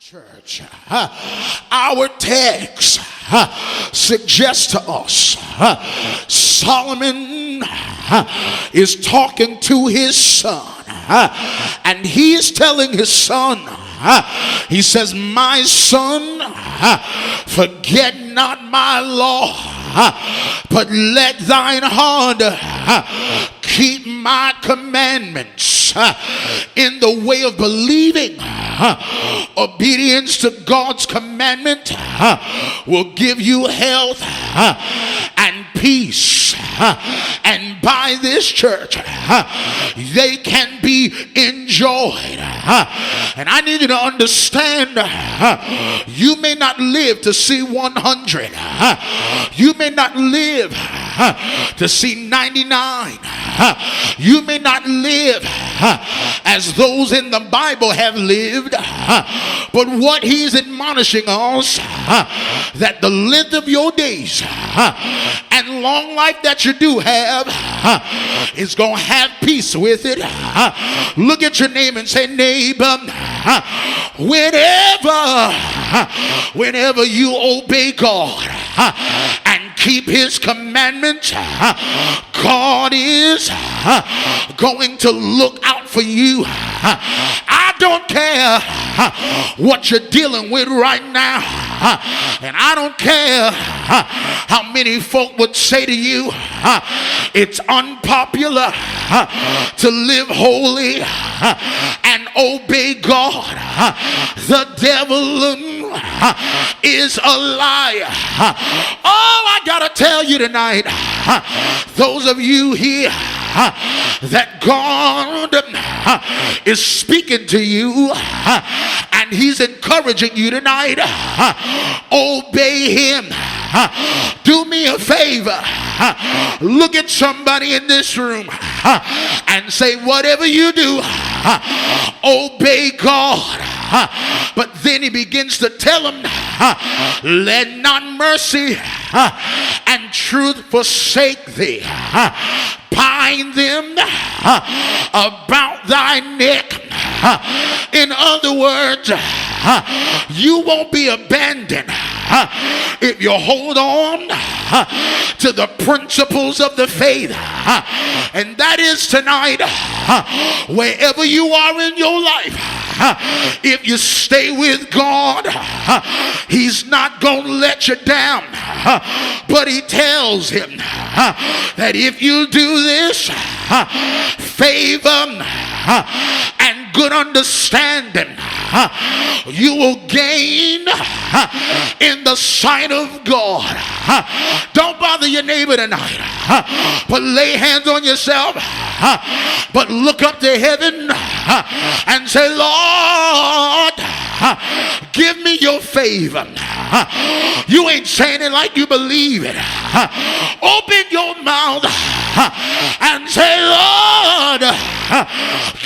Church, our text suggests to us Solomon is talking to his son, and he is telling his son, he says, my son, forget not my law, but let thine heart keep my commandments. In the way of believing, obedience to God's commandment will give you health and peace. And by this church, they can be enjoyed. And I need you to understand, you may not live to see 100. You may not live to see 99. You may not live as those in the Bible have lived, but what he's admonishing us, that the length of your days and long life that you do have is going to have peace with it. Look at your neighbor and say, neighbor, whenever you obey God and keep his commandments, God is going to look out for you. I don't care what you're dealing with right now, and I don't care how many folk would say to you it's unpopular to live holy and obey God. The devil is a liar. Oh, I gotta tell you tonight, those of you here that God is speaking to you and he's encouraging you tonight, obey him. Do me a favor, look at somebody in this room and say, whatever you do, obey God. But then he begins to tell him, let not mercy and truth forsake thee. Bind them about thy neck. In other words, you won't be abandoned if you hold on to the principles of the faith. And that is tonight, wherever you are in your life, if you stay with God, he's not going to let you down. But he tells him that if you do this, favor and good understanding you will gain in the sight of God. Don't bother your neighbor tonight, but lay hands on yourself, but look up to heaven and say, Lord, give me your favor. You ain't saying it like you believe it. Open your mouth and say, Lord,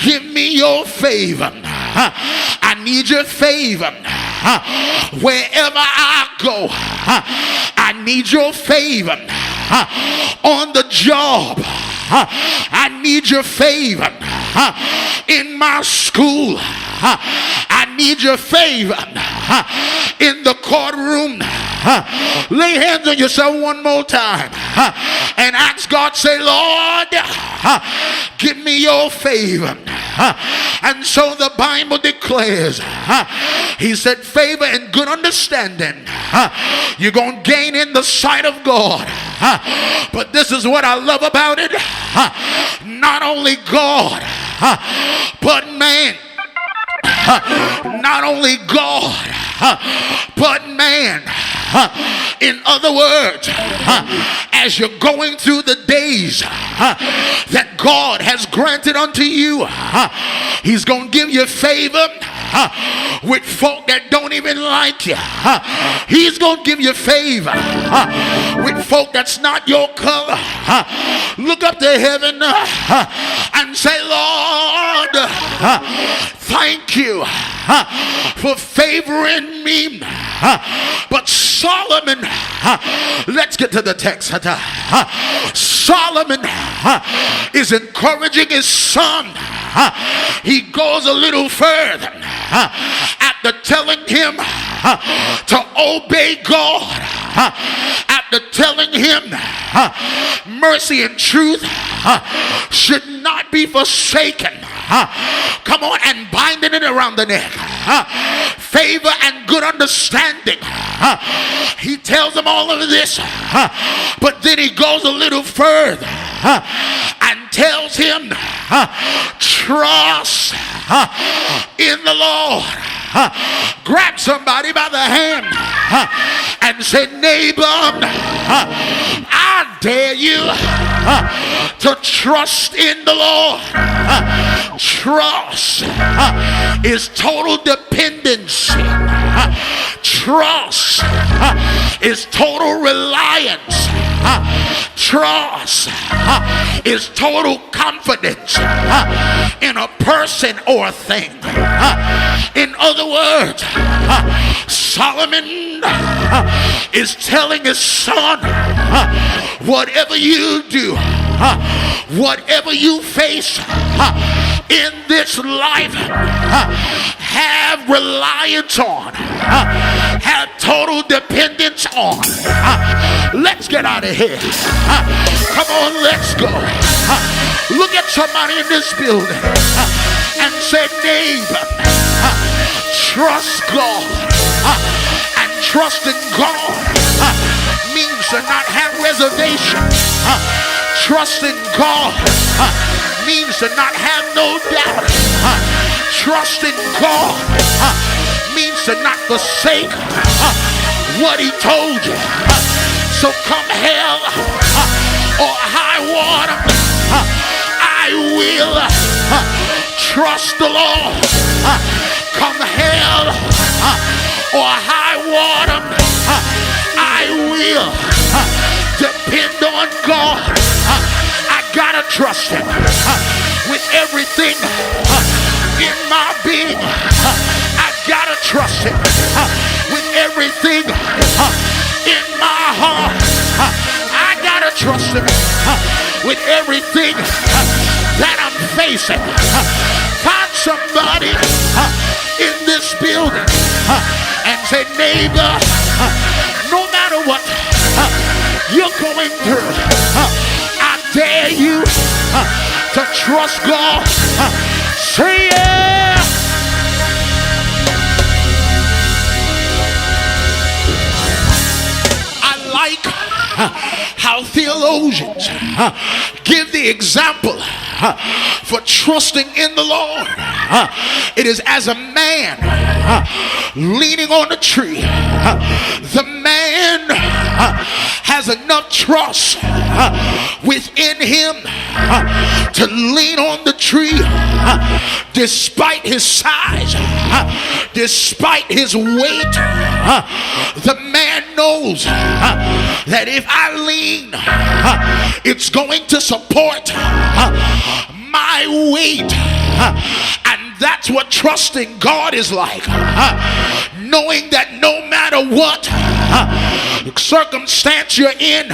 give me your favor. I need your favor. Wherever I go, I need your favor. On the job, I need your favor. In my school, I need your favor. In the courtroom, lay hands on yourself one more time and ask God, say, Lord, give me your favor. And so the Bible declares, he said, favor and good understanding you're going to gain in the sight of God. But this is what I love about it. Not only God, but man. Not only God, but man. In other words, as you're going through the days that God has granted unto you, he's going to give you favor with folk that don't even like you. He's going to give you favor with folk that's not your color. Look up to heaven and say, Lord, thank you for favoring me. But Solomon, let's get to the text. Solomon is encouraging his son. He goes a little further after telling convict him to obey God, after telling him mercy and truth should not be forsaken, come on, and binding it around the neck, favor and good understanding, he tells them all of this, but then he goes a little further and tells him, trust in the Lord. Grab somebody by the hand and say, neighbor, I dare you to trust in the Lord. Trust is total dependency. Trust is total reliance. Trust is total confidence in a person or a thing. In other words, Solomon is telling his son, whatever you do, whatever you face in this life, have reliance on, have total dependence on. Let's get out of here. Come on, let's go. Look at somebody in this building and say, neighbor, trust God. And trust in God means to not have reservation. Trust in God means to not have no doubt. Trust in God means to not forsake what he told you. So come hell or high water, I will trust the Lord. Come hell or high water, I will depend on God. I gotta trust him with everything in my being. I gotta trust him with everything in my heart. I gotta trust him with everything that I'm facing. Find somebody in this building and say, neighbor, no matter what you're going through, I dare you to trust God. Say yeah. I like how theologians give the example for trusting in the Lord. It is as a man leaning on a tree. The man has enough trust within him to lean on the tree despite his size, despite his weight. The man knows that if I lean, it's going to support my weight. And that's what trusting God is like. Knowing that no matter what circumstance you're in,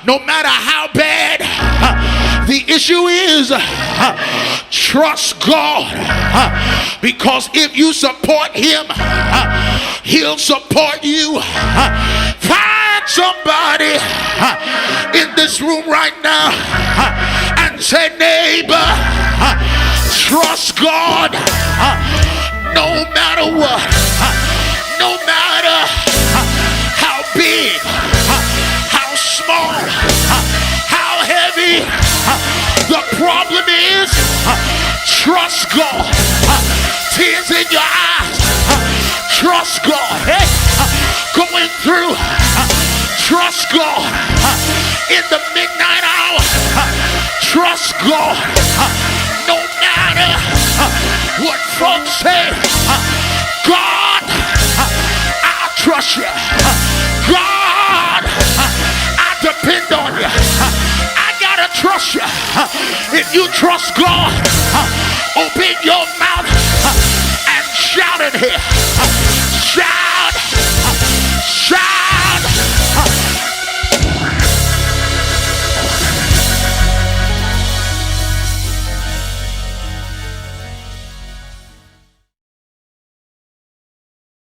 no matter how bad the issue is, trust God. Because if you support him, he'll support you. Find somebody in this room right now and say, neighbor, trust God no matter what, no matter how big, how small, how heavy the problem is. Trust God. Tears in your eyes, trust God. Hey, going through, trust God. In the midnight hour, trust God. No matter what folks say, God, I trust you. God, I depend on you. I gotta trust you. If you trust God, open your mouth and shout in here. Shout.